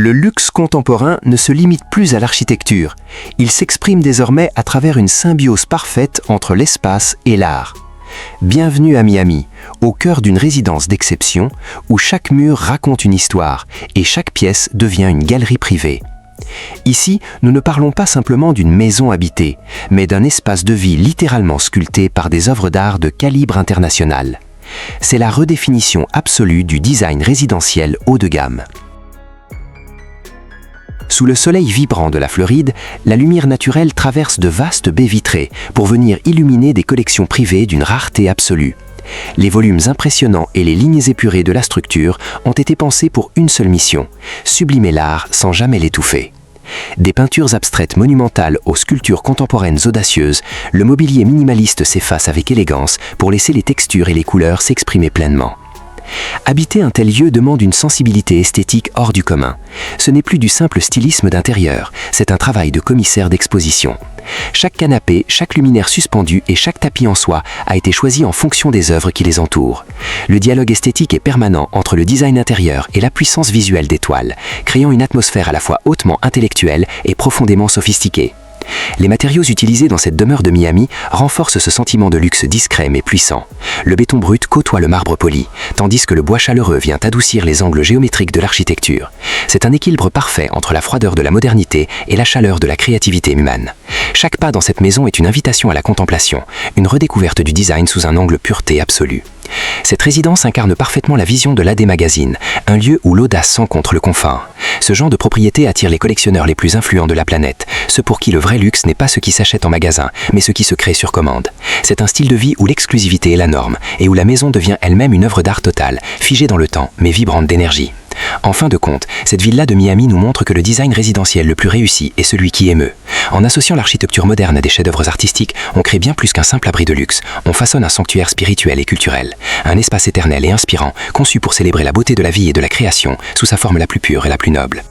Le luxe contemporain ne se limite plus à l'architecture. Il s'exprime désormais à travers une symbiose parfaite entre l'espace et l'art. Bienvenue à Miami, au cœur d'une résidence d'exception où chaque mur raconte une histoire et chaque pièce devient une galerie privée. Ici, nous ne parlons pas simplement d'une maison habitée, mais d'un espace de vie littéralement sculpté par des œuvres d'art de calibre international. C'est la redéfinition absolue du design résidentiel haut de gamme. Sous le soleil vibrant de la Floride, la lumière naturelle traverse de vastes baies vitrées pour venir illuminer des collections privées d'une rareté absolue. Les volumes impressionnants et les lignes épurées de la structure ont été pensés pour une seule mission, sublimer l'art sans jamais l'étouffer. Des peintures abstraites monumentales aux sculptures contemporaines audacieuses, le mobilier minimaliste s'efface avec élégance pour laisser les textures et les couleurs s'exprimer pleinement. Habiter un tel lieu demande une sensibilité esthétique hors du commun. Ce n'est plus du simple stylisme d'intérieur, c'est un travail de commissaire d'exposition. Chaque canapé, chaque luminaire suspendu et chaque tapis en soie a été choisi en fonction des œuvres qui les entourent. Le dialogue esthétique est permanent entre le design intérieur et la puissance visuelle des toiles, créant une atmosphère à la fois hautement intellectuelle et profondément sophistiquée. Les matériaux utilisés dans cette demeure de Miami renforcent ce sentiment de luxe discret mais puissant. Le béton brut côtoie le marbre poli, tandis que le bois chaleureux vient adoucir les angles géométriques de l'architecture. C'est un équilibre parfait entre la froideur de la modernité et la chaleur de la créativité humaine. Chaque pas dans cette maison est une invitation à la contemplation, une redécouverte du design sous un angle pureté absolue. Cette résidence incarne parfaitement la vision de l'AD Magazine, un lieu où l'audace s'encontre le confort. Ce genre de propriété attire les collectionneurs les plus influents de la planète, ceux pour qui le vrai luxe n'est pas ce qui s'achète en magasin, mais ce qui se crée sur commande. C'est un style de vie où l'exclusivité est la norme, et où la maison devient elle-même une œuvre d'art totale, figée dans le temps, mais vibrante d'énergie. En fin de compte, cette villa de Miami nous montre que le design résidentiel le plus réussi est celui qui émeut. En associant l'architecture moderne à des chefs-d'œuvre artistiques, on crée bien plus qu'un simple abri de luxe. On façonne un sanctuaire spirituel et culturel. Un espace éternel et inspirant, conçu pour célébrer la beauté de la vie et de la création, sous sa forme la plus pure et la plus noble.